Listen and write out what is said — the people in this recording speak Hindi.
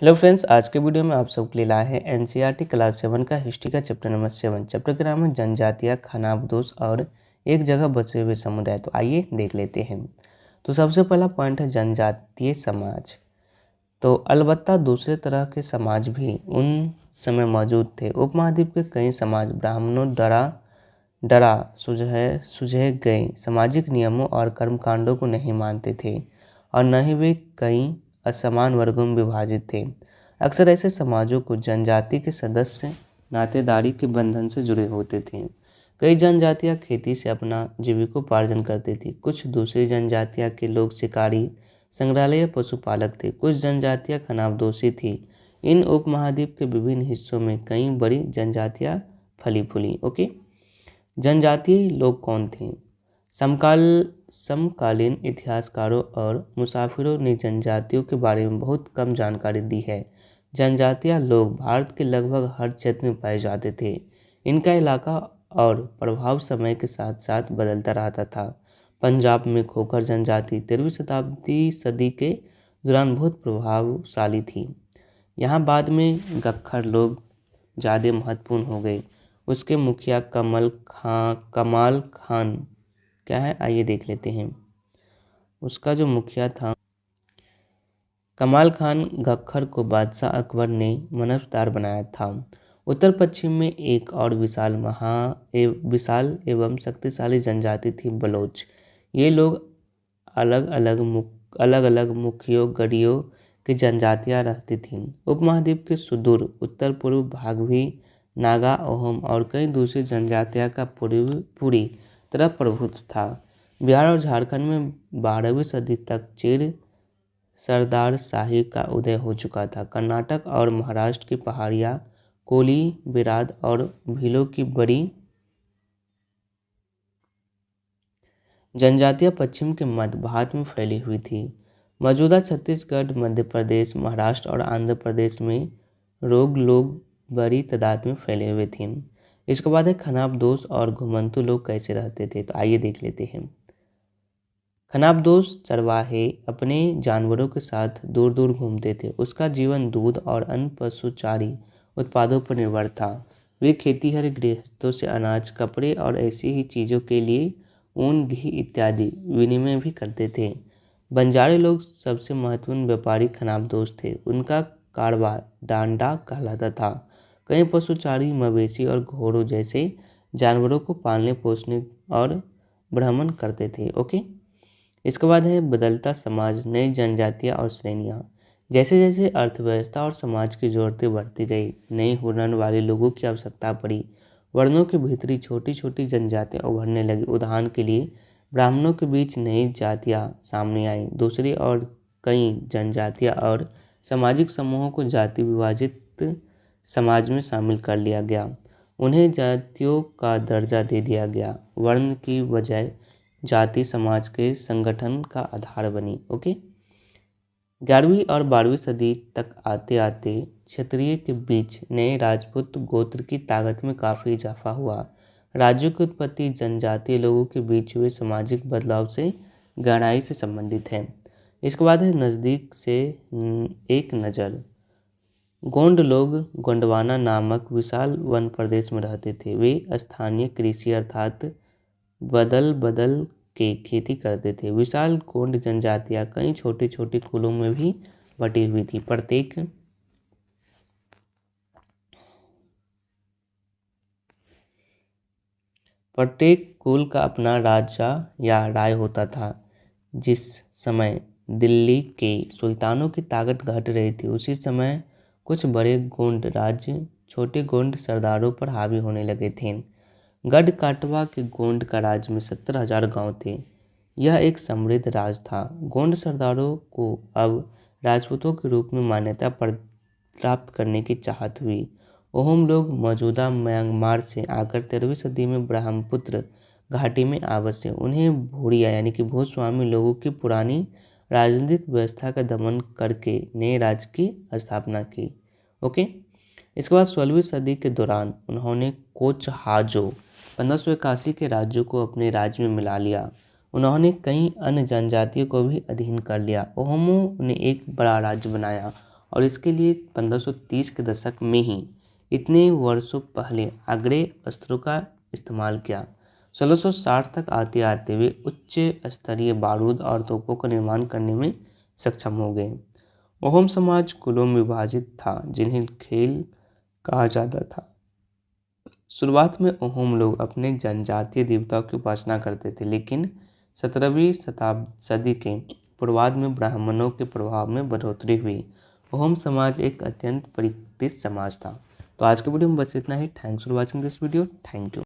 हेलो फ्रेंड्स, आज के वीडियो में आप सबके लिए लाए हैं एनसीईआरटी क्लास 7 का हिस्ट्री का चैप्टर नंबर 7। चैप्टर का नाम है जनजातियाँ, खानाबदोश और एक जगह बचे हुए समुदाय। तो आइए देख लेते हैं। तो सबसे पहला पॉइंट है जनजातीय समाज। तो अलबत्ता दूसरे तरह के समाज भी उन समय मौजूद थे। उपमहाद्वीप के कई समाज ब्राह्मणों डरा सुझे गए सामाजिक नियमों और कर्मकांडों को नहीं मानते थे और न ही वे कई असमान वर्गों में विभाजित थे। अक्सर ऐसे समाजों को जनजाति के सदस्य नातेदारी के बंधन से जुड़े होते थे। कई जनजातियां खेती से अपना जीविकोपार्जन करती थी। कुछ दूसरी जनजातियां के लोग शिकारी, संग्रहालय या पशुपालक थे। कुछ जनजातियां खानाबदोशी थी। इन उपमहाद्वीप के विभिन्न हिस्सों में कई बड़ी जनजातियां फली फूली। ओके, जनजातीय लोग कौन थे? समकालीन इतिहासकारों और मुसाफिरों ने जनजातियों के बारे में बहुत कम जानकारी दी है। जनजातीय लोग भारत के लगभग हर क्षेत्र में पाए जाते थे। इनका इलाका और प्रभाव समय के साथ साथ बदलता रहता था। पंजाब में खोखर जनजाति 13वीं सदी के दौरान बहुत प्रभावशाली थी। यहाँ बाद में गख्खर लोग ज़्यादा महत्वपूर्ण हो गए। उसके मुखिया कमाल खान क्या है, आइए देख लेते हैं। उसका जो मुखिया था कमाल खान गख्खर को बादशाह अकबर ने मनसबदार बनाया था। उत्तर पश्चिम में एक और विशाल एवं शक्तिशाली जनजाति थी बलोच। ये लोग अलग अलग मुखियों गढ़ियों की जनजातियां रहती थीं। उपमहाद्वीप के सुदूर उत्तर पूर्व भाग भी नागा, ओहम और कई दूसरी जनजातियां का पूरी तरह प्रभुत्व था। बिहार और झारखंड में 12वीं सदी तक चेर सरदार शाही का उदय हो चुका था। कर्नाटक और महाराष्ट्र की पहाड़ियाँ कोली, बिराद और भीलों की बड़ी जनजातियाँ पश्चिम के मध्य भारत में फैली हुई थी। मौजूदा छत्तीसगढ़, मध्य प्रदेश, महाराष्ट्र और आंध्र प्रदेश में लोग बड़ी तादाद में फैले हुए थे। इसके बाद है खानाबदोश और घुमंतू लोग कैसे रहते थे। तो आइए देख लेते हैं। खानाबदोश चरवाहे अपने जानवरों के साथ दूर दूर घूमते थे। उसका जीवन दूध और अन्य पशुचारी उत्पादों पर निर्भर था। वे खेतीहर गृहस्थों से अनाज, कपड़े और ऐसी ही चीज़ों के लिए ऊन, घी इत्यादि विनिमय भी करते थे। बंजारे लोग सबसे महत्वपूर्ण व्यापारी खानाबदोश थे। उनका कारोबार डांडा कहलाता था। कई पशुचारी मवेशी और घोड़ों जैसे जानवरों को पालने पोसने और भ्रमण करते थे। ओके, इसके बाद है बदलता समाज, नई जनजातियाँ और श्रेणियाँ। जैसे जैसे अर्थव्यवस्था और समाज की ज़रूरतें बढ़ती गई, नई हुनर वाले लोगों की आवश्यकता पड़ी। वर्णों के भीतरी छोटी छोटी जनजातियाँ उभरने लगी। उदाहरण के लिए ब्राह्मणों के बीच नई जातियाँ सामने आईं। दूसरी और कई जनजातियाँ और सामाजिक समूहों को जाति विभाजित समाज में शामिल कर लिया गया। उन्हें जातियों का दर्जा दे दिया गया। वर्ण की बजाय जाति समाज के संगठन का आधार बनी। ओके, 11वीं और 12वीं सदी तक आते आते क्षत्रिय के बीच नए राजपूत गोत्र की ताकत में काफ़ी इजाफा हुआ। राज्यों की उत्पत्ति जनजातीय लोगों के बीच हुए सामाजिक बदलाव से गहराई से संबंधित है। इसके बाद है नज़दीक से एक नज़र। गोंड लोग गोंडवाना नामक विशाल वन प्रदेश में रहते थे। वे स्थानीय कृषि अर्थात बदल के खेती करते थे। विशाल गोंड जनजातियाँ कई छोटे छोटे कुलों में भी बटी हुई थी। प्रत्येक कुल का अपना राजा या राय होता था। जिस समय दिल्ली के सुल्तानों की ताकत घट रही थी, उसी समय कुछ बड़े गोंड राज्य छोटे गोंड सरदारों पर हावी होने लगे थे। गढ़ काटवा के गोंड का राज्य में 70,000 गांव थे। यह एक समृद्ध राज था। गोंड सरदारों को अब राजपूतों के रूप में मान्यता प्राप्त करने की चाहत हुई। ओहम लोग मौजूदा म्यांमार से आकर 13वीं सदी में ब्रह्मपुत्र घाटी में आबसे। उन्हें भूरिया यानी कि भूस्वामी लोगों की पुरानी राजनीतिक व्यवस्था का दमन करके नए राज्य की स्थापना की। ओके, इसके बाद 16वीं सदी के दौरान उन्होंने कोचहाजो 1581 के राज्यों को अपने राज्य में मिला लिया। उन्होंने कई अन्य जनजातियों को भी अधीन कर लिया। ओहमों ने एक बड़ा राज्य बनाया और इसके लिए 1530 के दशक में ही इतने वर्षों पहले आग्नेय अस्त्रों का इस्तेमाल किया। 1660 तक आते आते वे उच्च स्तरीय बारूद और तोपों का निर्माण करने में सक्षम हो गए। अहोम समाज कुलों में विभाजित था जिन्हें खेल कहा जाता था। शुरुआत में अहोम लोग अपने जनजातीय देवताओं की उपासना करते थे, लेकिन 17वीं सदी के पूर्वार्ध में ब्राह्मणों के प्रभाव में बढ़ोतरी हुई। अहोम समाज एक अत्यंत परिष्कृत समाज था। तो आज के वीडियो में बस इतना ही। Thanks for watching this video. Thank you.